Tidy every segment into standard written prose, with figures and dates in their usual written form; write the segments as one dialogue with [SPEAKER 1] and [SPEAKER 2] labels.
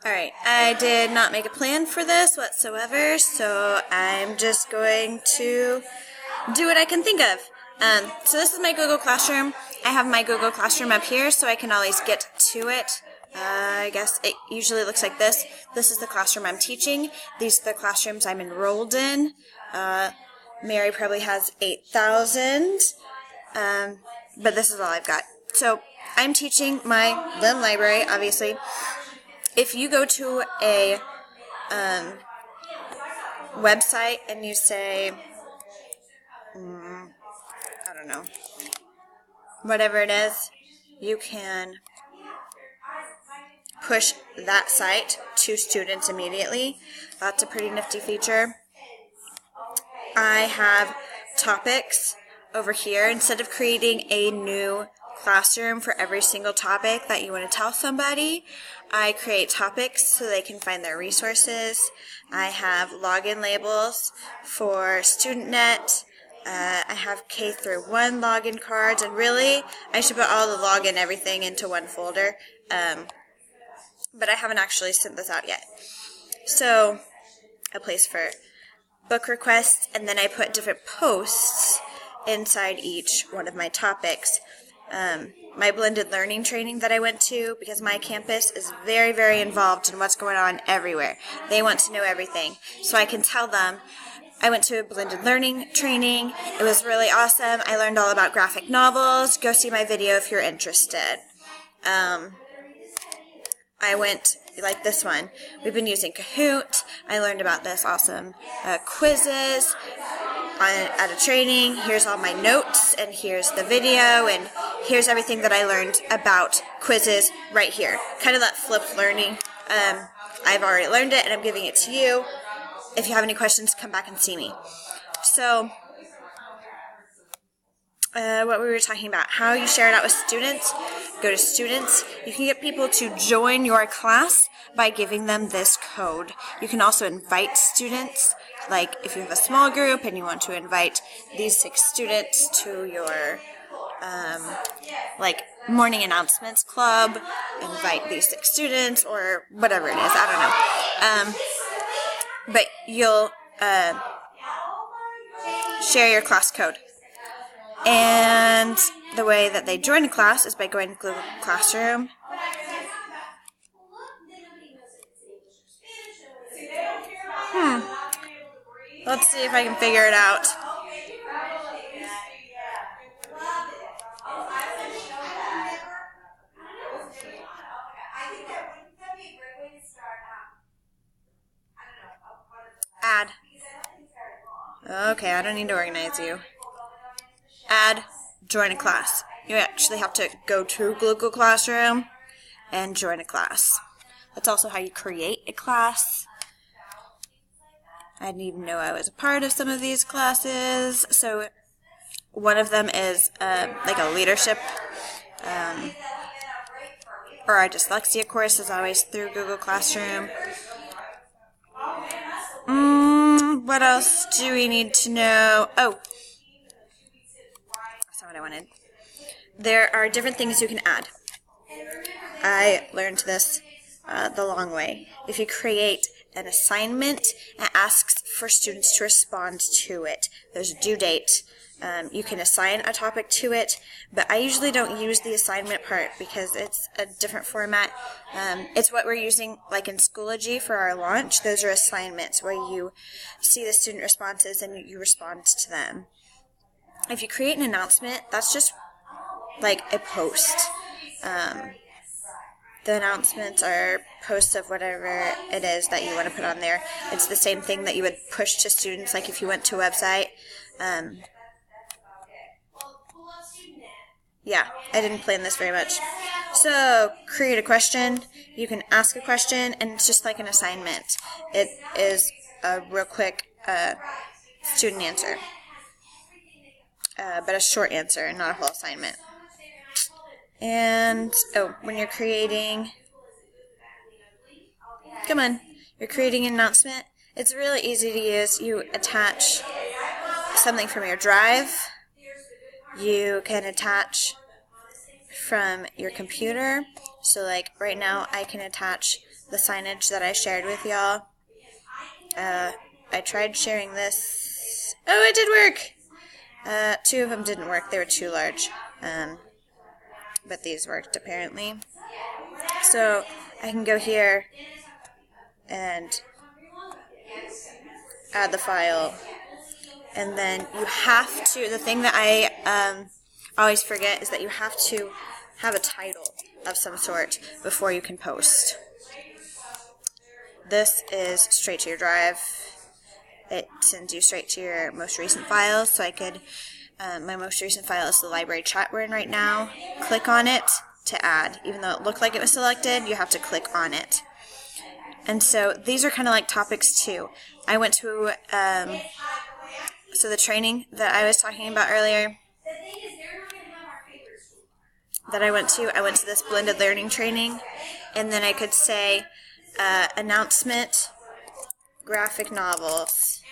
[SPEAKER 1] Alright, I did not make a plan for this whatsoever, so I'm just going to do what I can think of. So this is my Google Classroom. I have my Google Classroom up here so I can always get to it. I guess it usually looks like this. This is the classroom I'm teaching. These are the classrooms I'm enrolled in. Mary probably has 8,000, but this is all I've got. So I'm teaching my Lynn Library, obviously. If you go to a website and you say, I don't know, whatever it is, you can push that site to students immediately. That's a pretty nifty feature. I have topics over here. Instead of creating a new classroom for every single topic that you want to tell somebody, I create topics so they can find their resources. I have login labels for StudentNet. I have K through 1 login cards, and really I should put all the login everything into one folder, but I haven't actually sent this out yet. So a place for book requests, and then I put different posts inside each one of my topics. My blended learning training that I went to, because my campus is very, very involved in what's going on everywhere. They want to know everything. So I can tell them, I went to a blended learning training. It was really awesome. I learned all about graphic novels. Go see my video if you're interested. I went, like this one, we've been using Kahoot. I learned about this awesome quizzes at a training. Here's all my notes, and here's the video, and here's everything that I learned about quizzes right here. Kind of that flipped learning. I've already learned it, and I'm giving it to you. If you have any questions, come back and see me. So, what we were talking about, how you share it out with students. Go to students. You can get people to join your class by giving them this code. You can also invite students, like if you have a small group and you want to invite these 6 students to your like morning announcements club, invite these 6 students, or whatever it is, I don't know. But you'll share your class code. And the way that they join a class is by going to Google Classroom. Let's see if I can figure it out. Add. Okay, I don't need to organize you. Add, join a class. You actually have to go to Google Classroom and join a class. That's also how you create a class. I didn't even know I was a part of some of these classes. So one of them is like a leadership or our dyslexia course is always through Google Classroom. What else do we need to know? Oh, that's not what I wanted. There are different things you can add. I learned this the long way. If you create an assignment, it asks for students to respond to it. There's a due date. You can assign a topic to it, but I usually don't use the assignment part because it's a different format. It's what we're using like in Schoology for our launch. Those are assignments where you see the student responses and you respond to them. If you create an announcement, that's just like a post. The announcements are posts of whatever it is that you want to put on there. It's the same thing that you would push to students, like if you went to a website. Yeah, I didn't plan this very much. So, create a question. You can ask a question, and it's just like an assignment. It is a real quick student answer, but a short answer, not a whole assignment. And, when you're creating, you're creating an announcement, it's really easy to use. You attach something from your drive. You can attach from your computer. So like right now I can attach the signage that I shared with y'all. I tried sharing this. Oh, it did work! 2 of them didn't work. They were too large. But these worked apparently. So I can go here and add the file. And then you have to, the thing that I always forget is that you have to have a title of some sort before you can post. This is straight to your drive. It sends you straight to your most recent files, so I could, my most recent file is the library chat we're in right now. Click on it to add. Even though it looked like it was selected, you have to click on it. And so these are kind of like topics too. I went to, so the training that I was talking about earlier, that I went to this blended learning training, and then I could say announcement, graphic novels,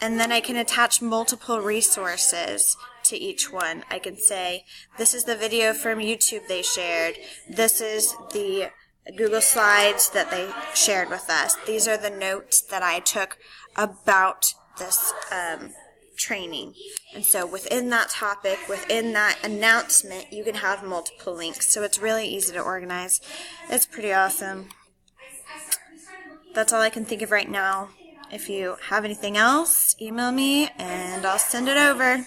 [SPEAKER 1] and then I can attach multiple resources to each one. I can say, this is the video from YouTube they shared, this is the Google Slides that they shared with us, these are the notes that I took about this training. And so within that topic, within that announcement, you can have multiple links. So it's really easy to organize. It's pretty awesome. That's all I can think of right now. If you have anything else, email me and I'll send it over.